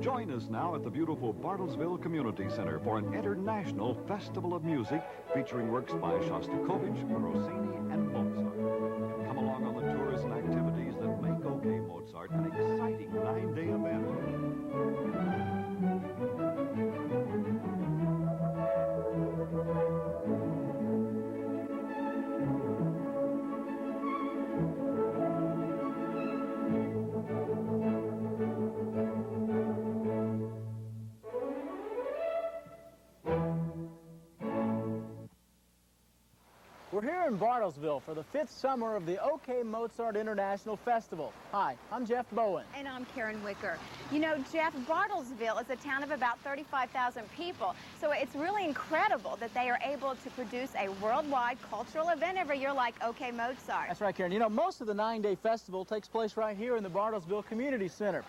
Join us now at the beautiful Bartlesville Community Center for an international festival of music featuring works by Shostakovich, Rossini, and Mozart. Come along on the tours and activities that make OK Mozart an exciting 9-day event. We're here in Bartlesville for the 5th summer of the OK Mozart International Festival. Hi, I'm Jeff Bowen. And I'm Karen Wicker. You know, Jeff, Bartlesville is a town of about 35,000 people, so it's really incredible that they are able to produce a worldwide cultural event every year like OK Mozart. That's right, Karen. You know, most of the 9-day festival takes place right here in the Bartlesville Community Center.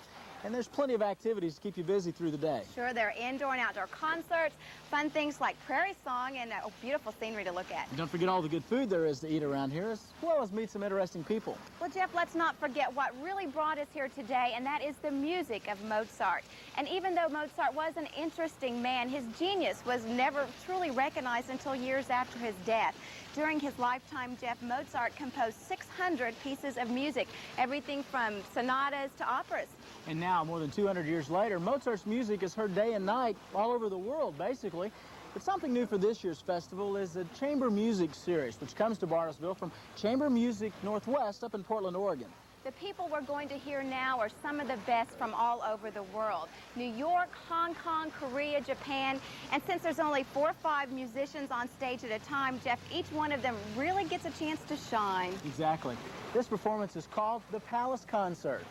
And there's plenty of activities to keep you busy through the day. Sure, there are indoor and outdoor concerts, fun things like prairie song, and beautiful scenery to look at. And don't forget all the good food there is to eat around here, as well as meet some interesting people. Well, Jeff, let's not forget what really brought us here today, and that is the music of Mozart. And even though Mozart was an interesting man, his genius was never truly recognized until years after his death. During his lifetime, Jeff, Mozart composed 600 pieces of music, everything from sonatas to operas. And now, more than 200 years later, Mozart's music is heard day and night all over the world, basically. But something new for this year's festival is the Chamber Music Series, which comes to Bartlesville from Chamber Music Northwest up in Portland, Oregon. The people we're going to hear now are some of the best from all over the world. New York, Hong Kong, Korea, Japan, and since there's only 4 or 5 musicians on stage at a time, Jeff, each one of them really gets a chance to shine. Exactly. This performance is called the Palace Concert.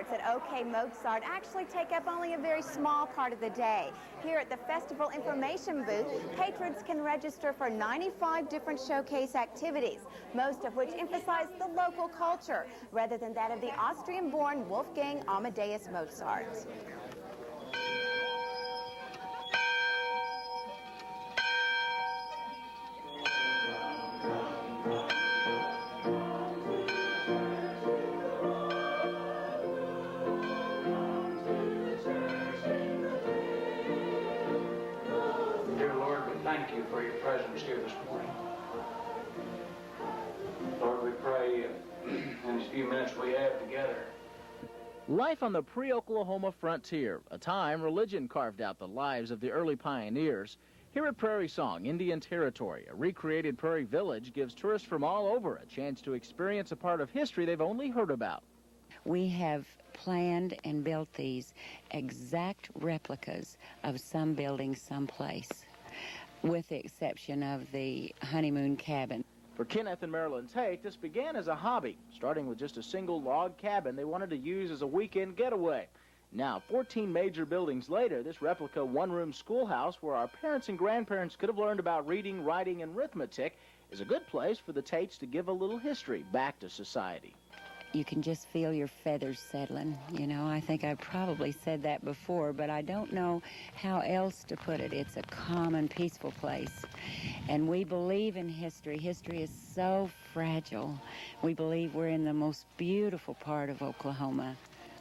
concerts at OK Mozart actually take up only a very small part of the day. Here at the festival information booth, patrons can register for 95 different showcase activities, most of which emphasize the local culture rather than that of the Austrian-born Wolfgang Amadeus Mozart. Thank you for your presence here this morning. Lord, we pray in these few minutes we have together. Life on the pre-Oklahoma frontier, a time religion carved out the lives of the early pioneers. Here at Prairie Song, Indian Territory, a recreated prairie village gives tourists from all over a chance to experience a part of history they've only heard about. We have planned and built these exact replicas of some building someplace, with the exception of the honeymoon cabin. For Kenneth and Marilyn Tate, this began as a hobby, starting with just a single log cabin they wanted to use as a weekend getaway. Now, 14 major buildings later, this replica one-room schoolhouse where our parents and grandparents could have learned about reading, writing, and arithmetic is a good place for the Tates to give a little history back to society. You can just feel your feathers settling. You know, I think I probably said that before, but I don't know how else to put it. It's a calm and peaceful place. And we believe in history. History is so fragile. We believe we're in the most beautiful part of Oklahoma.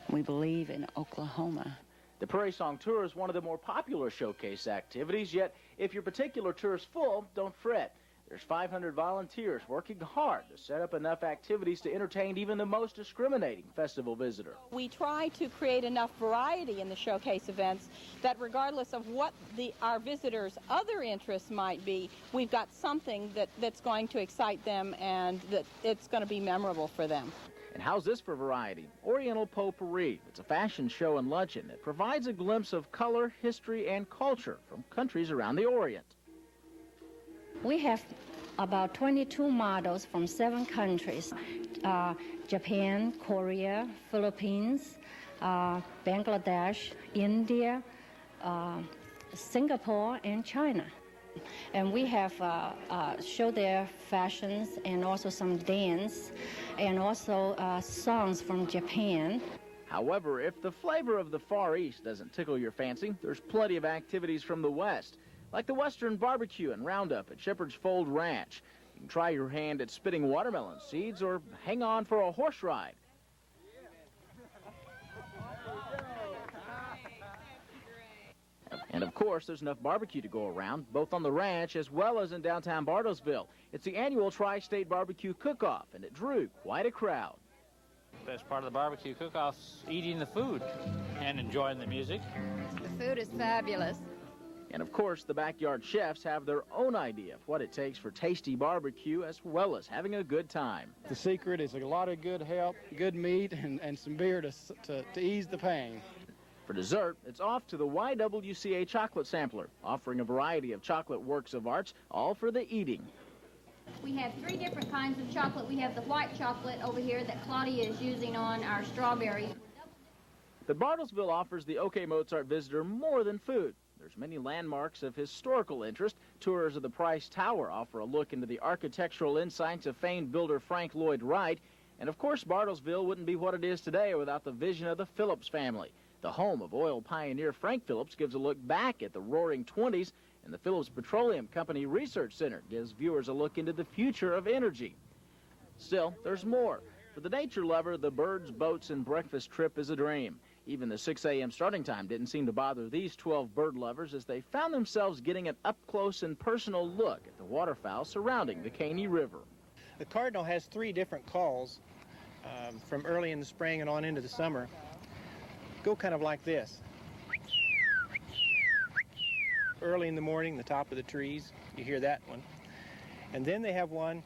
We believe in Oklahoma. The Prairie Song Tour is one of the more popular showcase activities, yet if your particular tour is full, don't fret. There's 500 volunteers working hard to set up enough activities to entertain even the most discriminating festival visitor. We try to create enough variety in the showcase events that regardless of what our visitors' other interests might be, we've got something that's going to excite them and that it's going to be memorable for them. And how's this for variety? Oriental Potpourri. It's a fashion show and luncheon that provides a glimpse of color, history, and culture from countries around the Orient. We have about 22 models from 7 countries, Japan, Korea, Philippines, Bangladesh, India, Singapore, and China. And we have show their fashions and also some dance and also songs from Japan. However, if the flavor of the Far East doesn't tickle your fancy, there's plenty of activities from the West, like the Western Barbecue and Roundup at Shepherd's Fold Ranch. You can try your hand at spitting watermelon seeds or hang on for a horse ride. And of course, there's enough barbecue to go around, both on the ranch as well as in downtown Bartlesville. It's the annual Tri-State Barbecue Cook-Off, and it drew quite a crowd. Best part of the barbecue cook-off's eating the food and enjoying the music. The food is fabulous. And of course, the backyard chefs have their own idea of what it takes for tasty barbecue as well as having a good time. The secret is a lot of good help, good meat, and some beer to ease the pain. For dessert, it's off to the YWCA Chocolate Sampler, offering a variety of chocolate works of arts, all for the eating. We have 3 different kinds of chocolate. We have the white chocolate over here that Claudia is using on our strawberries. But Bartlesville offers the OK Mozart visitor more than food. There's many landmarks of historical interest. Tours of the Price Tower offer a look into the architectural insights of famed builder Frank Lloyd Wright. And of course, Bartlesville wouldn't be what it is today without the vision of the Phillips family. The home of oil pioneer Frank Phillips gives a look back at the roaring 20s, and the Phillips Petroleum Company Research Center gives viewers a look into the future of energy. Still, there's more. For the nature lover, the birds, boats, and breakfast trip is a dream. Even the 6 a.m. starting time didn't seem to bother these 12 bird lovers as they found themselves getting an up-close and personal look at the waterfowl surrounding the Caney River. The cardinal has 3 different calls from early in the spring and on into the summer. Go kind of like this. Early in the morning, the top of the trees, you hear that one. And then they have one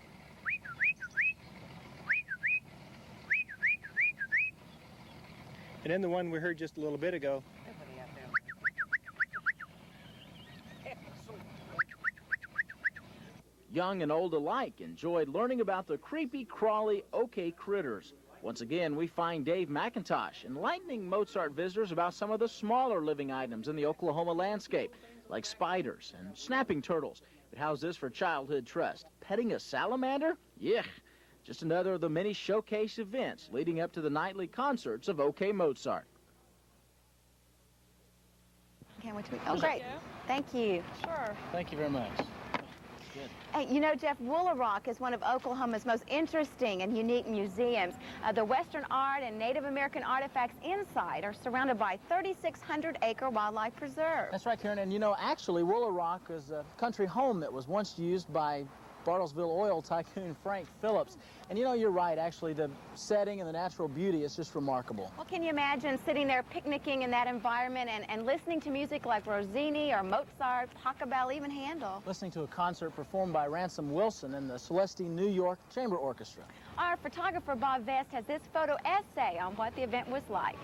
and then the one we heard just a little bit ago. Young and old alike enjoyed learning about the creepy, crawly OK critters. Once again, we find Dave McIntosh enlightening Mozart visitors about some of the smaller living items in the Oklahoma landscape, like spiders and snapping turtles. But how's this for childhood trust? Petting a salamander? Yuck. Just another of the many showcase events leading up to the nightly concerts of OK Mozart. Can't wait to meet. Oh, great. Thank you. Sure. Thank you very much. Hey, you know, Jeff, Woolaroc is one of Oklahoma's most interesting and unique museums. The Western art and Native American artifacts inside are surrounded by 3,600-acre wildlife preserve. That's right, Karen. And you know, actually, Woolaroc is a country home that was once used by Bartlesville oil tycoon Frank Phillips. And you know, you're right, actually, the setting and the natural beauty is just remarkable. Well, can you imagine sitting there picnicking in that environment and listening to music like Rossini or Mozart, Pachelbel, even Handel? Listening to a concert performed by Ransom Wilson and the Celestine New York Chamber Orchestra. Our photographer, Bob Vest, has this photo essay on what the event was like.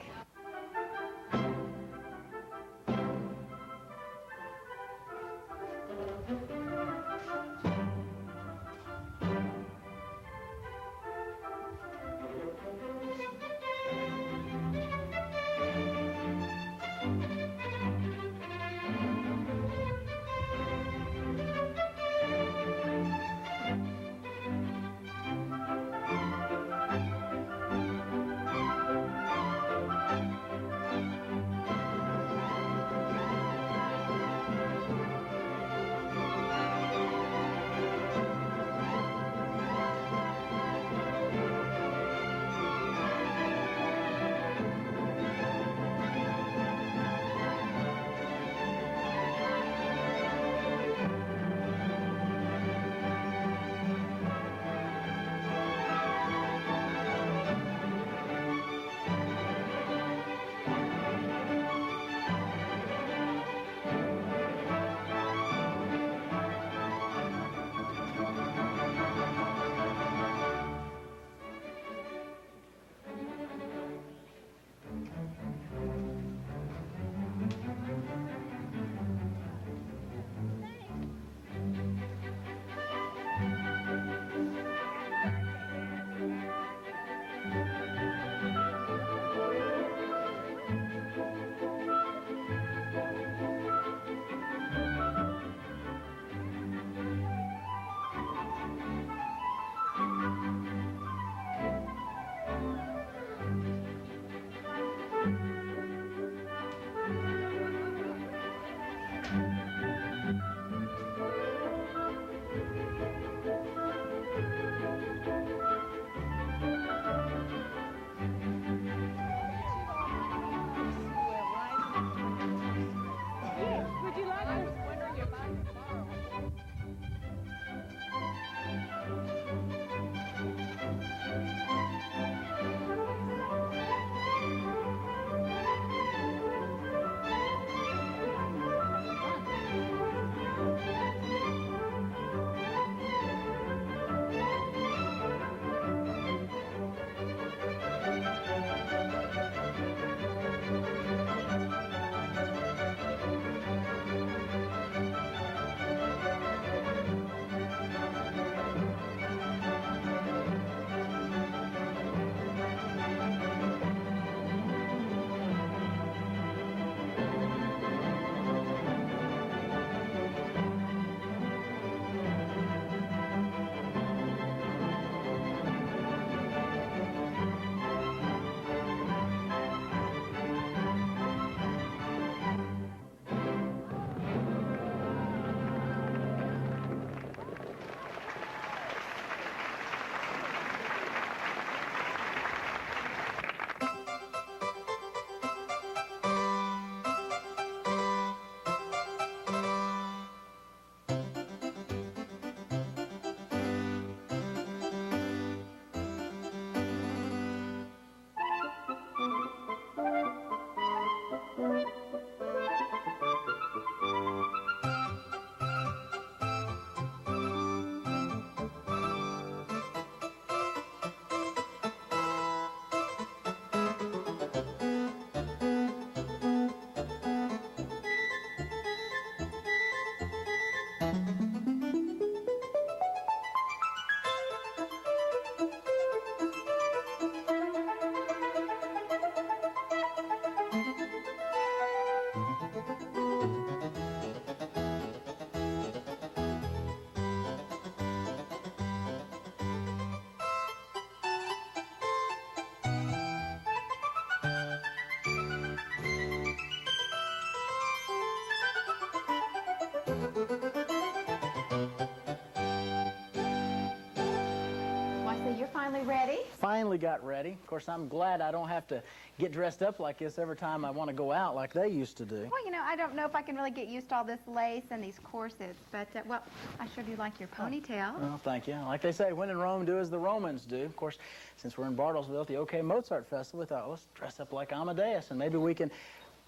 quickly got ready. Of course, I'm glad I don't have to get dressed up like this every time I want to go out like they used to do. Well, you know, I don't know if I can really get used to all this lace and these corsets, but, well, I sure do like your ponytail. Well, thank you. Like they say, when in Rome, do as the Romans do. Of course, since we're in Bartlesville at the OK Mozart Festival, we thought, let's dress up like Amadeus, and maybe we can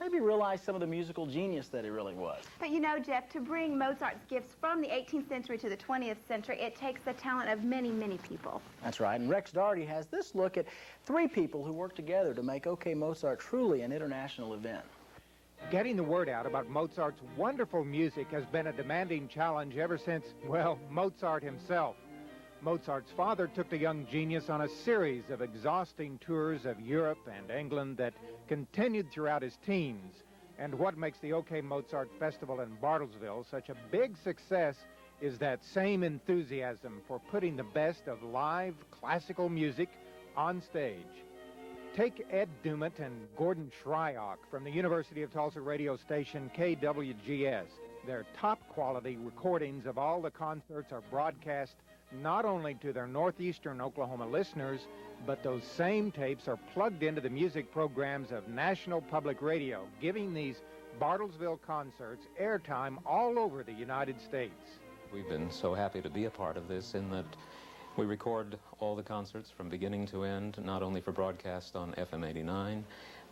realize some of the musical genius that he really was. But you know, Jeff, to bring Mozart's gifts from the 18th century to the 20th century, it takes the talent of many, many people. That's right, and Rex Doherty has this look at 3 people who worked together to make OK Mozart truly an international event. Getting the word out about Mozart's wonderful music has been a demanding challenge ever since, well, Mozart himself. Mozart's father took the young genius on a series of exhausting tours of Europe and England that continued throughout his teens. And what makes the OK Mozart Festival in Bartlesville such a big success is that same enthusiasm for putting the best of live classical music on stage. Take Ed Dumet and Gordon Shryock from the University of Tulsa radio station KWGS. Their top-quality recordings of all the concerts are broadcast not only to their northeastern Oklahoma listeners, but those same tapes are plugged into the music programs of National Public Radio, giving these Bartlesville concerts airtime all over the United States. We've been so happy to be a part of this in that we record all the concerts from beginning to end, not only for broadcast on FM 89,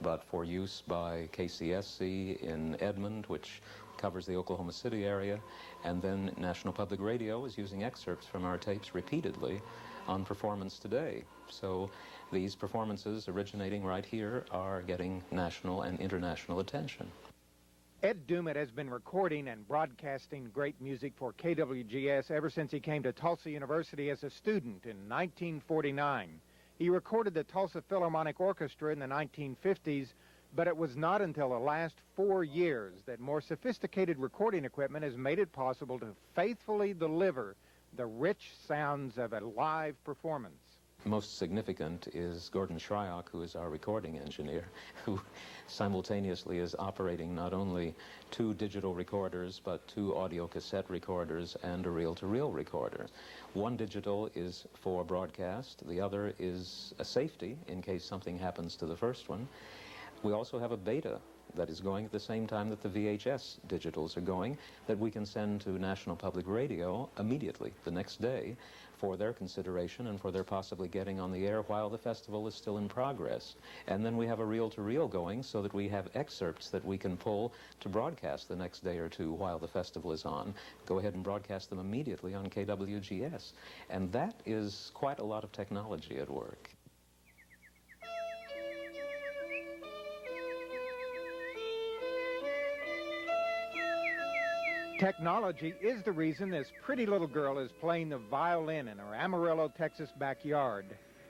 but for use by KCSC in Edmond, which covers the Oklahoma City area, and then National Public Radio is using excerpts from our tapes repeatedly on Performance Today. So these performances originating right here are getting national and international attention. Ed Dumet has been recording and broadcasting great music for KWGS ever since he came to Tulsa University as a student in 1949. He recorded the Tulsa Philharmonic Orchestra in the 1950s, but it was not until the last 4 years that more sophisticated recording equipment has made it possible to faithfully deliver the rich sounds of a live performance. Most significant is Gordon Shryock, who is our recording engineer, who simultaneously is operating not only 2 digital recorders, but 2 audio cassette recorders and a reel-to-reel recorder. One digital is for broadcast, the other is a safety in case something happens to the first one. We also have a beta that is going at the same time that the VHS digitals are going, that we can send to National Public Radio immediately, the next day, for their consideration and for their possibly getting on the air while the festival is still in progress. And then we have a reel-to-reel going so that we have excerpts that we can pull to broadcast the next day or two while the festival is on. Go ahead and broadcast them immediately on KWGS. And that is quite a lot of technology at work. Technology is the reason this pretty little girl is playing the violin in her Amarillo, Texas backyard.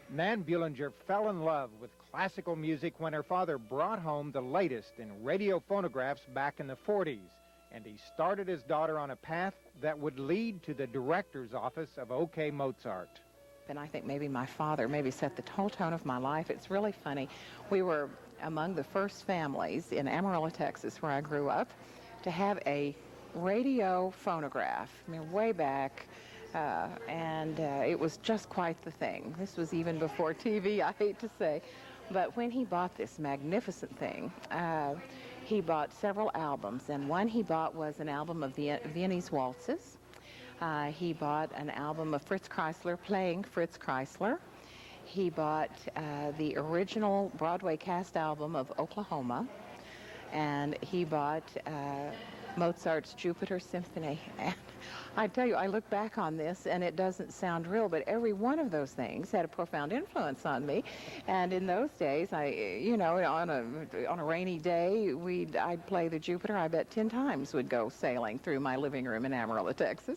Nan Bullinger fell in love with classical music when her father brought home the latest in radio phonographs back in the 40s, and he started his daughter on a path that would lead to the director's office of OK Mozart. And I think maybe my father maybe set the whole tone of my life. It's really funny. We were among the first families in Amarillo, Texas, where I grew up, to have a radio phonograph, I mean, way back, and it was just quite the thing. This was even before TV, I hate to say. But when he bought this magnificent thing, he bought several albums, and one he bought was an album of Viennese waltzes. He bought an album of Fritz Kreisler playing Fritz Kreisler. He bought the original Broadway cast album of Oklahoma, and he bought Mozart's Jupiter Symphony. And I tell you, I look back on this and it doesn't sound real, but every one of those things had a profound influence on me. And in those days, on a rainy day, I'd play the Jupiter. I bet 10 times would go sailing through my living room in Amarillo, Texas,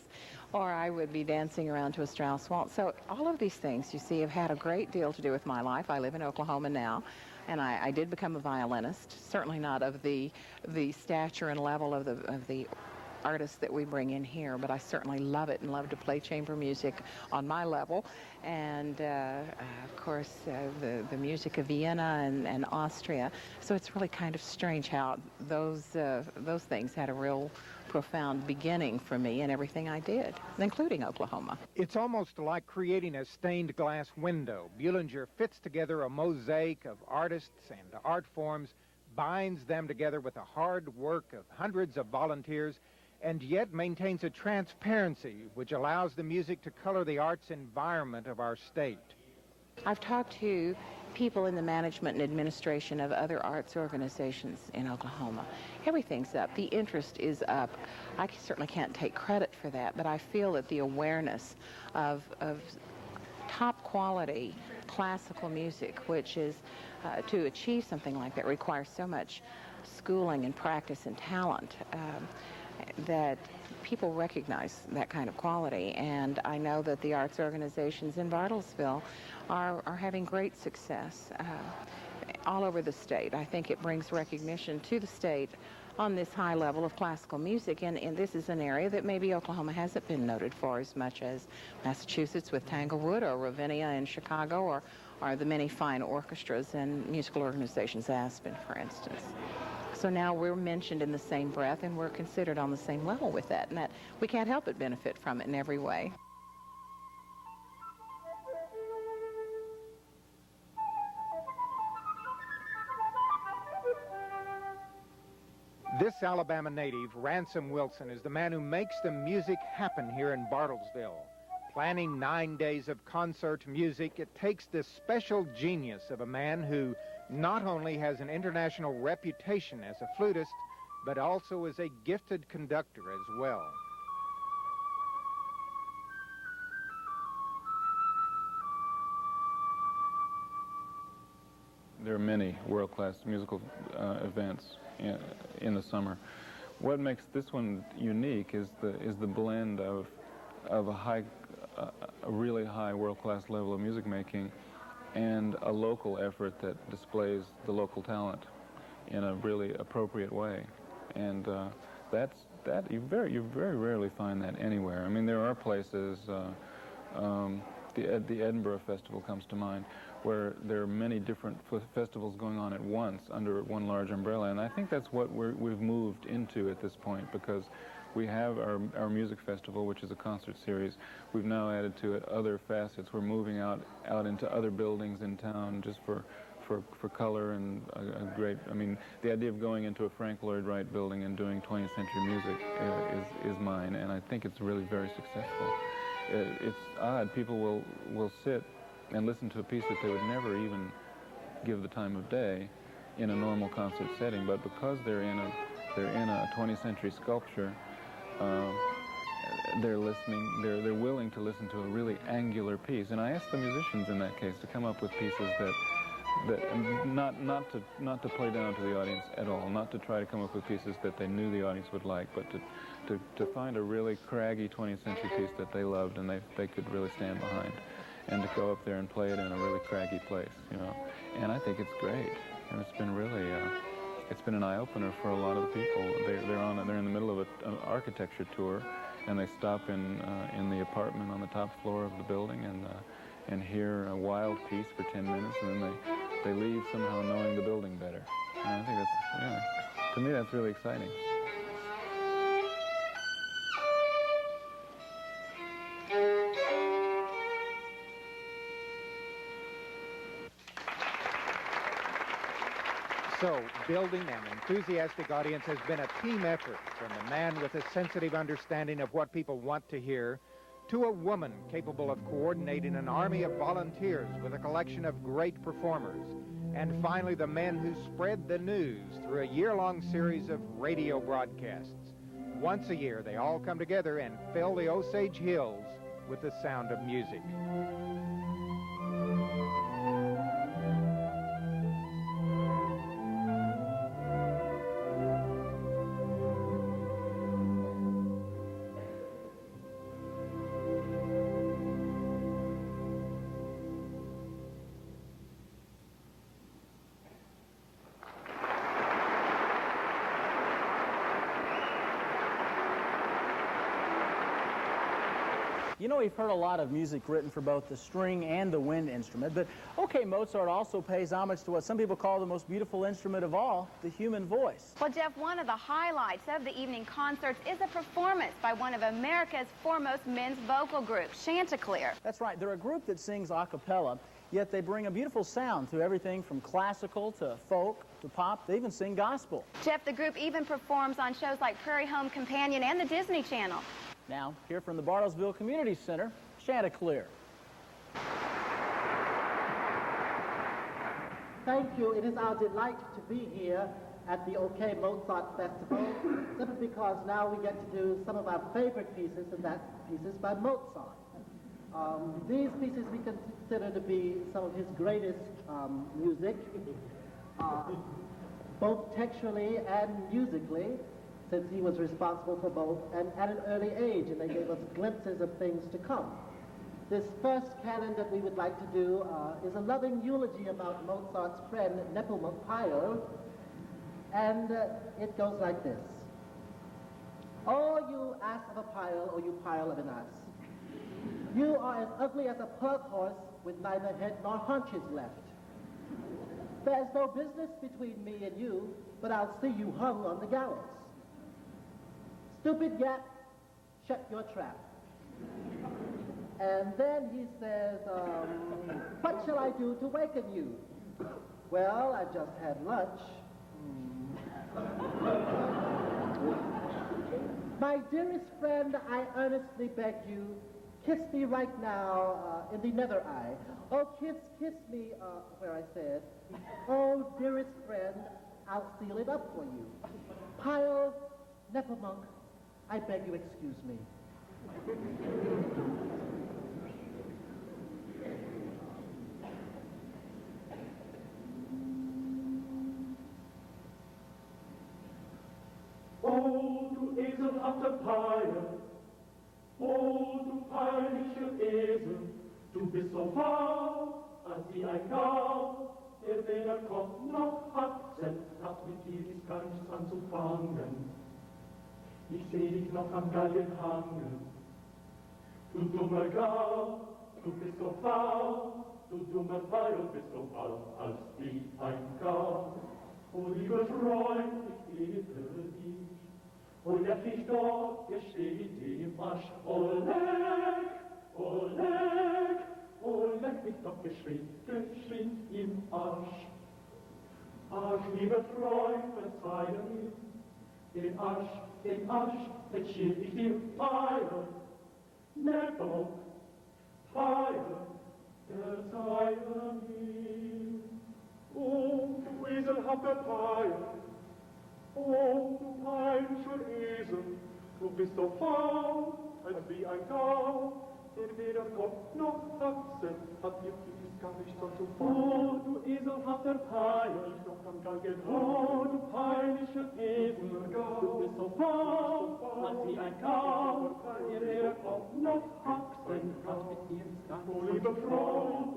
or I would be dancing around to a Strauss waltz. So all of these things, you see, have had a great deal to do with my life. I live in Oklahoma now. And I did become a violinist, certainly not of the stature and level of the artists that we bring in here, but I certainly love it and love to play chamber music on my level. And of course, the music of Vienna and Austria. So it's really kind of strange how those things had a real profound beginning for me in everything I did, including Oklahoma. It's almost like creating a stained glass window. Bullinger fits together a mosaic of artists and art forms, binds them together with the hard work of hundreds of volunteers, and yet maintains a transparency which allows the music to color the arts environment of our state. I've talked to people in the management and administration of other arts organizations in Oklahoma. Everything's up. The interest is up. I certainly can't take credit for that, but I feel that the awareness of top quality classical music, which is to achieve something like that requires so much schooling and practice and talent, that people recognize that kind of quality. And I know that the arts organizations in Bartlesville are having great success all over the state. I think it brings recognition to the state on this high level of classical music, and this is an area that maybe Oklahoma hasn't been noted for as much as Massachusetts with Tanglewood, or Ravinia in Chicago, or the many fine orchestras and musical organizations, Aspen, for instance. So now we're mentioned in the same breath, and we're considered on the same level with that, and that we can't help but benefit from it in every way. This Alabama native, Ransom Wilson, is the man who makes the music happen here in Bartlesville. Planning 9 days of concert music, it takes the special genius of a man who not only has an international reputation as a flutist, but also as a gifted conductor as well. There are many world-class musical events in the summer. What makes this one unique is the blend of a really high world-class level of music making and a local effort that displays the local talent in a really appropriate way. And you very rarely find that anywhere. I mean, there are places, the Edinburgh Festival comes to mind, where there are many different festivals going on at once under one large umbrella. And I think that's what we've moved into at this point, because we have our music festival, which is a concert series. We've now added to it other facets. We're moving out into other buildings in town just for color and a great, I mean, the idea of going into a Frank Lloyd Wright building and doing 20th century music is mine, and I think it's really very successful. It's odd. People will sit and listen to a piece that they would never even give the time of day in a normal concert setting, but because they're in a 20th century sculpture, they're willing to listen to a really angular piece. And I asked the musicians in that case to come up with pieces that not to play down to the audience at all, not to try to come up with pieces that they knew the audience would like, but to find a really craggy 20th century piece that they loved and they could really stand behind, and to go up there and play it in a really craggy place, you know. And I think it's great, and it's been really it's been an eye-opener for a lot of the people. They're in the middle of an architecture tour, and they stop in the apartment on the top floor of the building and hear a wild piece for 10 minutes, and then they leave somehow knowing the building better. And I think that's, to me, that's really exciting. So, building an enthusiastic audience has been a team effort, from a man with a sensitive understanding of what people want to hear, to a woman capable of coordinating an army of volunteers with a collection of great performers, and finally the men who spread the news through a year-long series of radio broadcasts. Once a year, they all come together and fill the Osage Hills with the sound of music. You know, we've heard a lot of music written for both the string and the wind instrument, but OK Mozart also pays homage to what some people call the most beautiful instrument of all, the human voice. Well, Jeff, one of the highlights of the evening concerts is a performance by one of America's foremost men's vocal groups, Chanticleer. That's right. They're a group that sings a cappella, yet they bring a beautiful sound to everything from classical to folk to pop. They even sing gospel. Jeff, the group even performs on shows like Prairie Home Companion and the Disney Channel. Now, here from the Bartlesville Community Center, Chanticleer. Thank you. It is our delight to be here at the OK Mozart Festival, simply because now we get to do some of our favorite pieces, and that's pieces by Mozart. These pieces we consider to be some of his greatest music, both textually and musically, since he was responsible for both, and at an early age, and they gave us glimpses of things to come. This first canon that we would like to do is a loving eulogy about Mozart's friend Nepomuk Pyle, and it goes like this. Oh, you ass of a pile, or you pile of an ass. You are as ugly as a pug horse with neither head nor haunches left. There's no business between me and you, but I'll see you hung on the gallows. Stupid yap, shut your trap. And then he says, what shall I do to waken you? Well, I just had lunch. My dearest friend, I earnestly beg you, kiss me right now in the nether eye. Oh, kiss me, where I said, oh, dearest friend, I'll seal it up for you. Pyle, Nepomuk, I beg you excuse me. Oh, du eselhafter Pyle, oh, du peinlicher Esel, du bist so faul, als wie ein Gaul, der weder Kopf noch hat, selbst hat mit dir ist gar nichts anzufangen. Ich seh dich noch am Galgen hangen. Du dummer Gaul, du bist so faul, du dummer Pyle, bist so faul, als wie ein Gaul. Oh, lieber Freund, ich bitte dich, oh, leck dich doch, ihr steht im Arsch. Oh, leck mich doch geschwind im Arsch. Ach, lieber Freund, verzeihe mir, den Arsch, verschieb ich dir, Pyle, Nepomuk, Pyle, verzeihe mir. Oh, du eselhafter Pyle, oh, du peinlicher Esel, du bist so faul, als wie ein Gaul, der weder Kopf noch Achse hat, dir ist gar nicht so zu faul. Oh, du eselhafter Pyle, oh, du peinlicher Esel, du bist so faul, als wie ein Gaul, der weder Kopf noch Achse hat, mit dir ist gar nicht so zu faul. Oh, lieber Freund,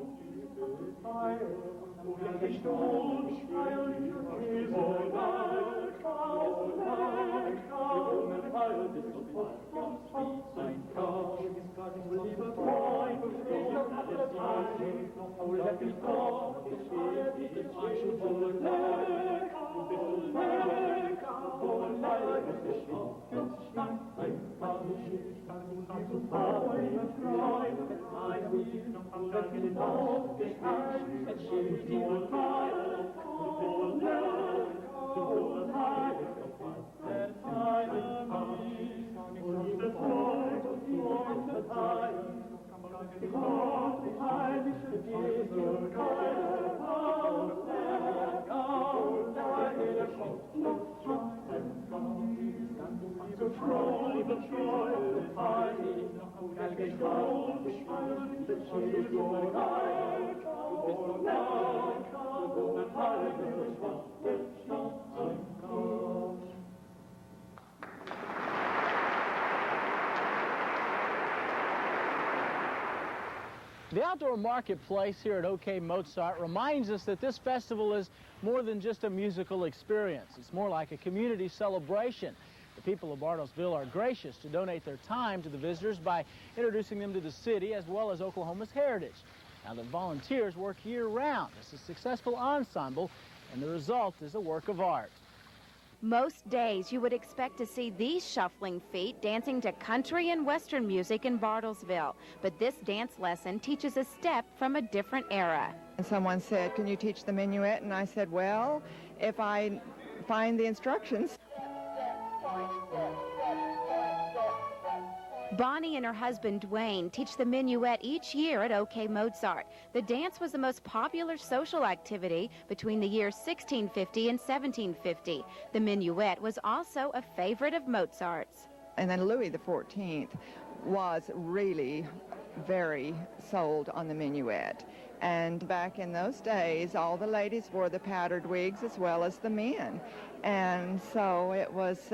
Pyle, oh, leck dich doch, peinlicher Esel, Pyle, bist du fast wie ein Gaul. Lieber Freund, oh, leck mich doch, ich stehe im Arsch und oh, leck, du bist so leck, oh, leck, es ist ein Gaul. Lieber Freund, verzeih mir, oh, leck mich doch, ich stehe im Pyle, oh, leck, oh, leck, verzeih mir, oh, liebe Freund, verzeih mir, Gott, die heilige Esel, Gaul, der Kopf noch ein Gaul. Liebe Freund, verzeih mir, Galgen Gaul, der Esel, Gaul, oh, leck, oh, heilige Gott, ein Gaul. The outdoor marketplace here at OK Mozart reminds us that this festival is more than just a musical experience. It's more like a community celebration. The The people of Bartlesville are gracious to donate their time to the visitors by introducing them to the city as well as Oklahoma's heritage. Now, the volunteers work year-round. It's a successful ensemble, and the result is a work of art. Most days you would expect to see these shuffling feet dancing to country and western music in Bartlesville. But this dance lesson teaches a step from a different era. And someone said, "Can you teach the minuet?" And I said, "Well, if I find the instructions." Bonnie and her husband Dwayne teach the minuet each year at OK Mozart. The dance was the most popular social activity between the years 1650 and 1750. The minuet was also a favorite of Mozart's. And then Louis XIV was really very sold on the minuet. And back in those days, all the ladies wore the powdered wigs as well as the men. And so it was,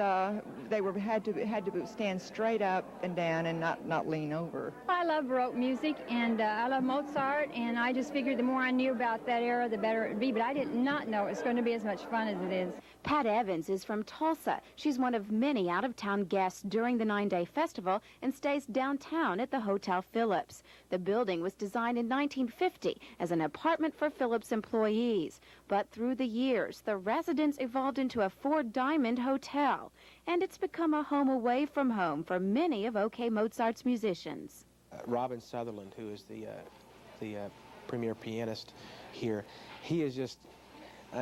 they had to stand straight up and down and not lean over. I love Baroque music, and I love Mozart, and I just figured the more I knew about that era, the better it would be. But I did not know it was going to be as much fun as it is. Pat Evans is from Tulsa. She's one of many out-of-town guests during the 9-day festival and stays downtown at the Hotel Phillips. The building was designed in 1950 as an apartment for Phillips employees. But through the years, the residence evolved into a 4-diamond hotel, and it's become a home away from home for many of OK Mozart's musicians. Robin Sutherland, who is the premier pianist here, he is just,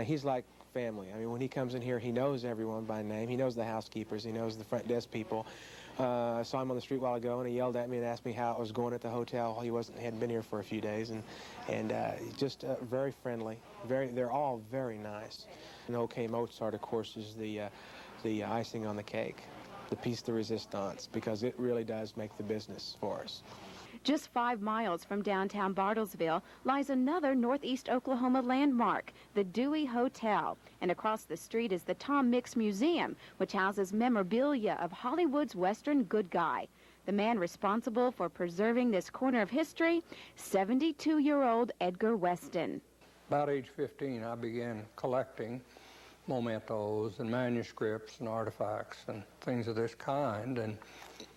he's like family. I mean, when he comes in here, he knows everyone by name. He knows the housekeepers. He knows the front desk people. I saw him on the street a while ago, and he yelled at me and asked me how it was going at the hotel. He hadn't been here for a few days, and just very friendly. They're all very nice. And OK Mozart, of course, is the icing on the cake, the piece de resistance, because it really does make the business for us. Just 5 miles from downtown Bartlesville lies another Northeast Oklahoma landmark, the Dewey Hotel. And across the street is the Tom Mix Museum, which houses memorabilia of Hollywood's Western good guy. The man responsible for preserving this corner of history, 72-year-old Edgar Weston. About age 15, I began collecting mementos and manuscripts and artifacts and things of this kind, and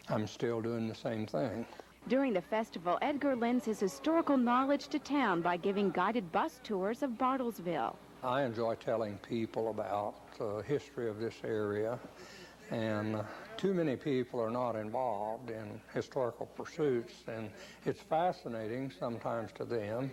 I'm still doing the same thing. During the festival, Edgar lends his historical knowledge to town by giving guided bus tours of Bartlesville. I enjoy telling people about the history of this area, and too many people are not involved in historical pursuits, and it's fascinating sometimes to them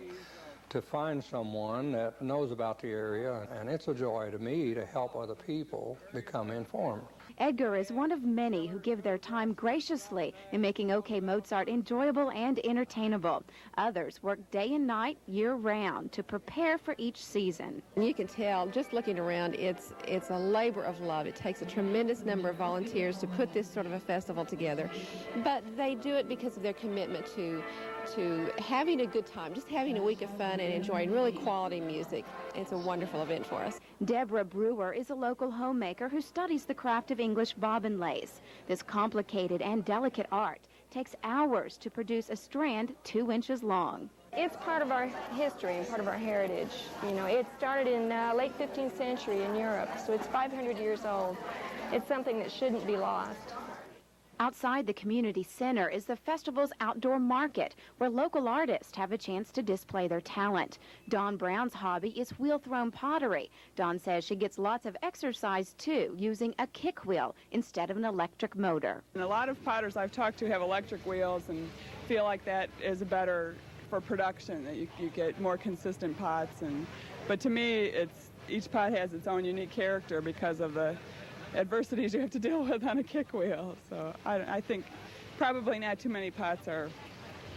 to find someone that knows about the area, and it's a joy to me to help other people become informed. Edgar is one of many who give their time graciously in making OK Mozart enjoyable and entertainable. Others work day and night, year-round, to prepare for each season. You can tell, just looking around, it's a labor of love. It takes a tremendous number of volunteers to put this sort of a festival together, but they do it because of their commitment to having a good time, just having a week of fun and enjoying really quality music. It's a wonderful event for us. Deborah Brewer is a local homemaker who studies the craft of English bobbin lace. This complicated and delicate art takes hours to produce a strand 2 inches long. It's part of our history and part of our heritage. You know, it started in late 15th century in Europe, so it's 500 years old. It's something that shouldn't be lost. Outside the community center is the festival's outdoor market, where local artists have a chance to display their talent. Dawn Brown's hobby is wheel-thrown pottery. Dawn says she gets lots of exercise, too, using a kick wheel instead of an electric motor. And a lot of potters I've talked to have electric wheels and feel like that is better for production, that you get more consistent pots. But to me, each pot has its own unique character because of the adversities you have to deal with on a kick wheel. So I think probably not too many pots are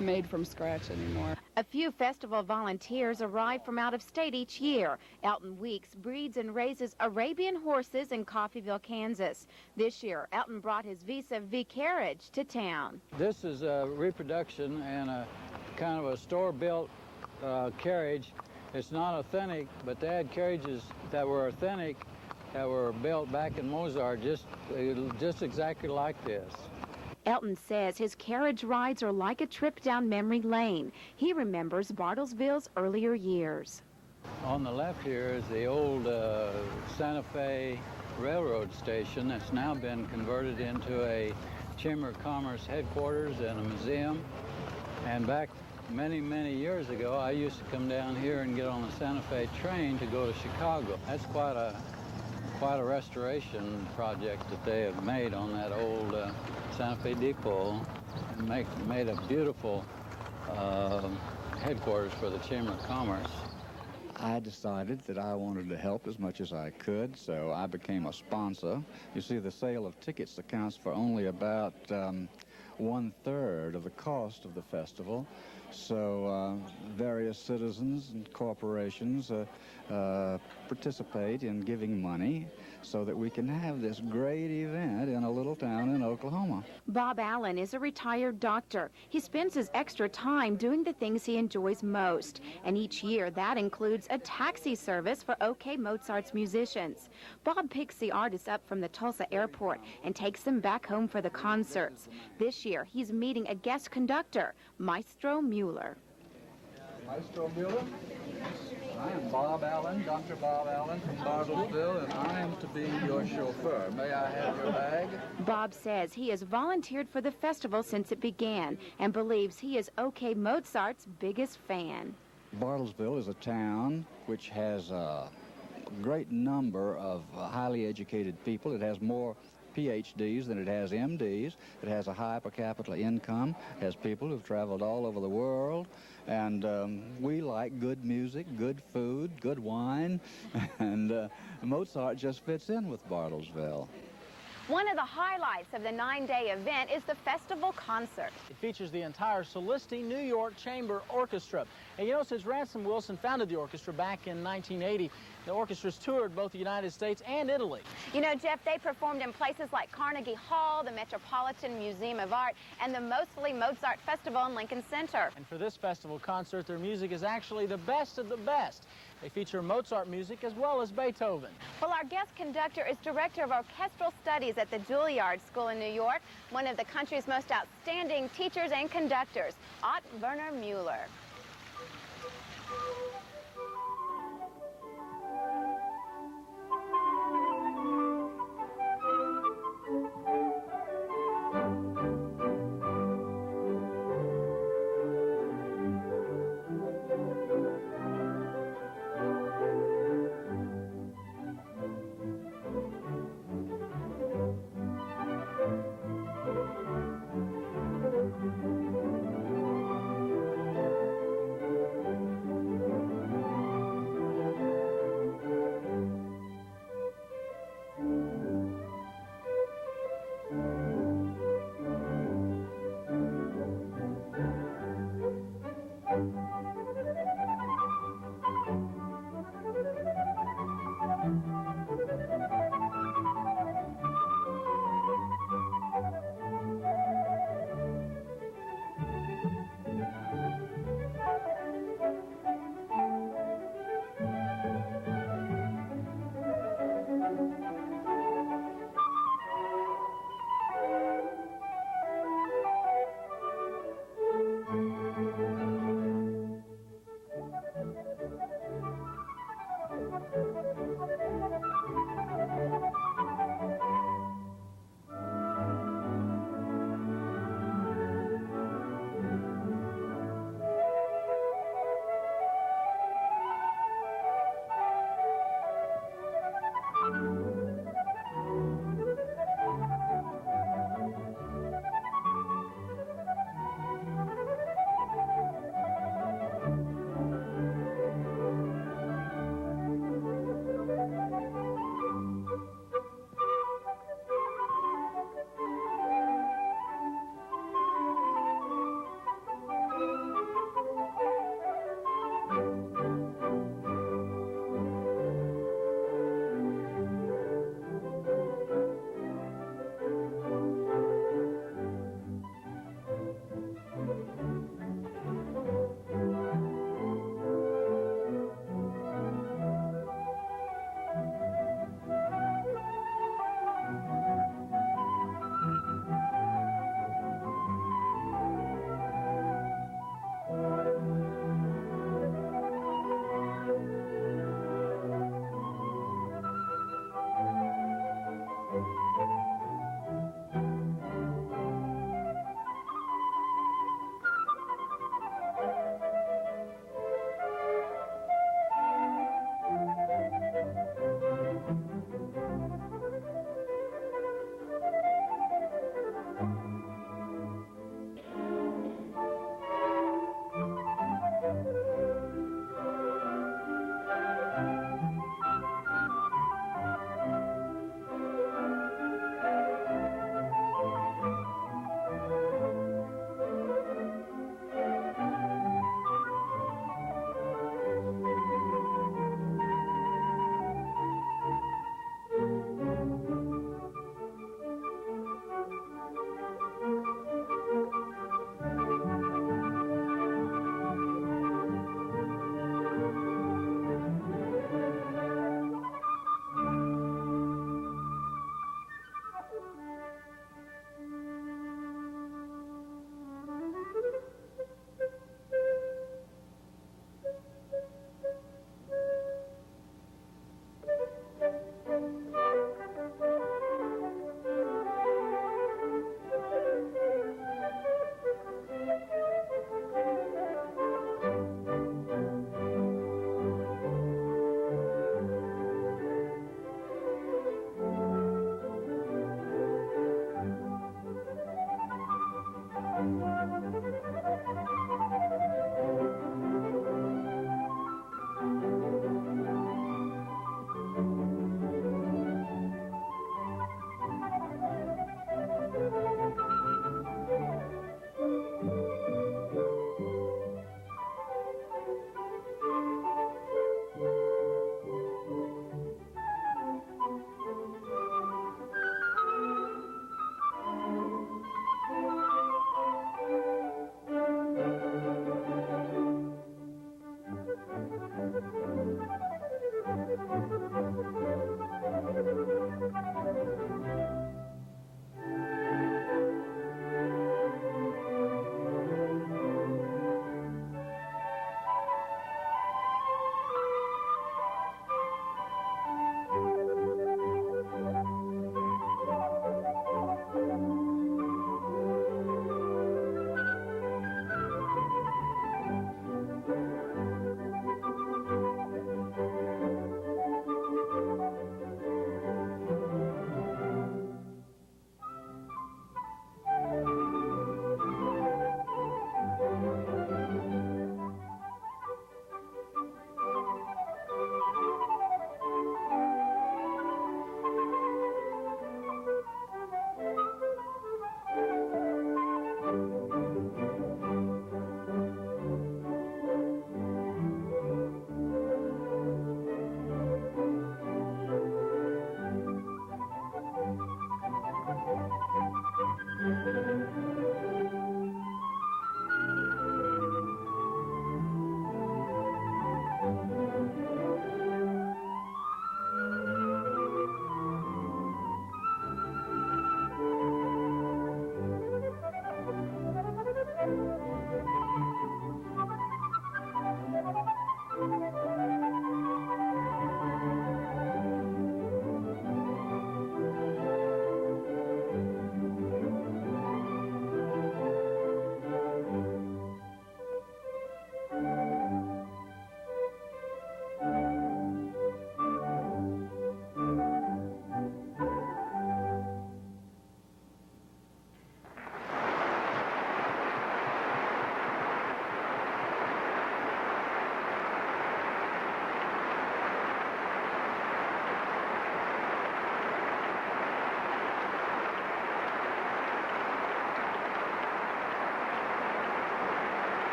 made from scratch anymore. A few festival volunteers arrive from out of state each year. Elton Weeks breeds and raises Arabian horses in Coffeyville, Kansas. This year, Elton brought his Visa V carriage to town. This is a reproduction and a kind of a store-built carriage. It's not authentic, but they had carriages that were authentic that were built back in Mozart, just exactly like this. Elton says his carriage rides are like a trip down memory lane. He remembers Bartlesville's earlier years. On the left here is the old Santa Fe railroad station that's now been converted into a Chamber of Commerce headquarters and a museum. And back many, many years ago, I used to come down here and get on the Santa Fe train to go to Chicago. That's quite a restoration project that they have made on that old Santa Fe depot, and made a beautiful headquarters for the Chamber of Commerce. I decided that I wanted to help as much as I could, so I became a sponsor. You see, the sale of tickets accounts for only about 1/3 of the cost of the festival. So various citizens and corporations participate in giving money so that we can have this great event in a little town in Oklahoma. Bob Allen is a retired doctor. He spends his extra time doing the things he enjoys most. And each year that includes a taxi service for OK Mozart's musicians. Bob picks the artists up from the Tulsa airport and takes them back home for the concerts. This year he's meeting a guest conductor, Maestro Mueller. Maestro Mueller? I am Bob Allen, Dr. Bob Allen from Bartlesville, and I am to be your chauffeur. May I have your bag? Bob says he has volunteered for the festival since it began and believes he is OK Mozart's biggest fan. Bartlesville is a town which has a great number of highly educated people. It has more PhDs than it has MDs. It has a high per capita income. It has people who've traveled all over the world. And we like good music, good food, good wine. And Mozart just fits in with Bartlesville. One of the highlights of the 9-day event is the festival concert. It features the entire Solisti New York Chamber Orchestra. And you know, since Ransom Wilson founded the orchestra back in 1980, the orchestra's toured both the United States and Italy. You know, Jeff, they performed in places like Carnegie Hall, the Metropolitan Museum of Art, and the Mostly Mozart Festival in Lincoln Center. And for this festival concert, their music is actually the best of the best. They feature Mozart music as well as Beethoven. Well, our guest conductor is Director of Orchestral Studies at the Juilliard School in New York, one of the country's most outstanding teachers and conductors, Ott Werner Mueller.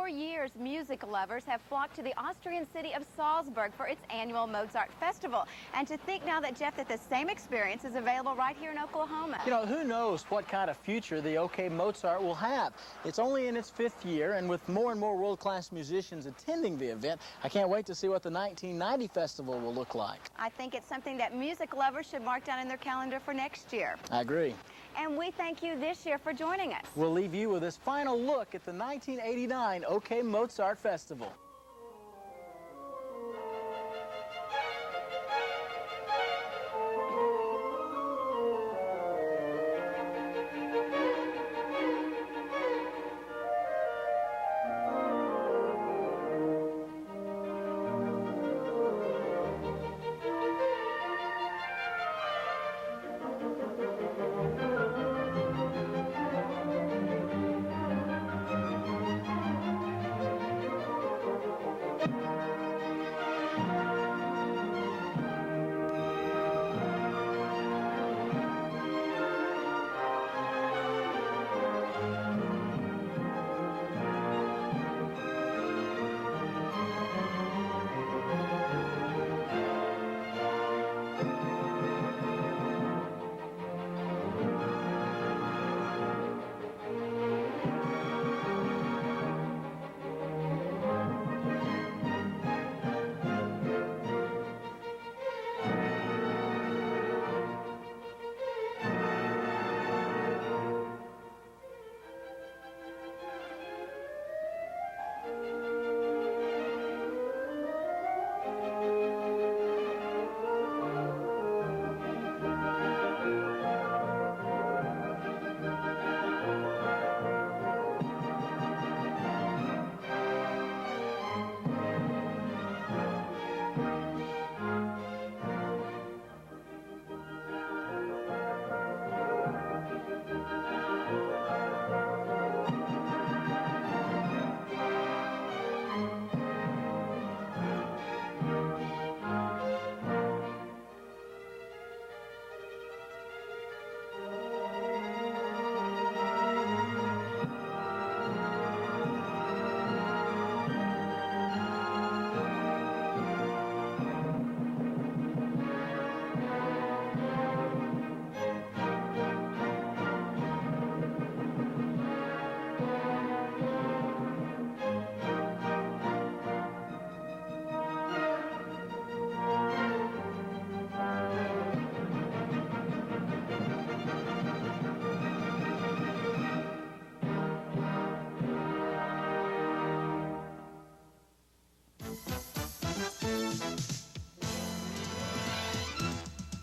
For years, music lovers have flocked to the Austrian city of Salzburg for its annual Mozart Festival. And to think now that, Jeff, that the same experience is available right here in Oklahoma. You know, who knows what kind of future the OK Mozart will have. It's only in its 5th year, and with more and more world-class musicians attending the event, I can't wait to see what the 1990 festival will look like. I think it's something that music lovers should mark down in their calendar for next year. I agree. And we thank you this year for joining us. We'll leave you with this final look at the 1989 OK Mozart Festival.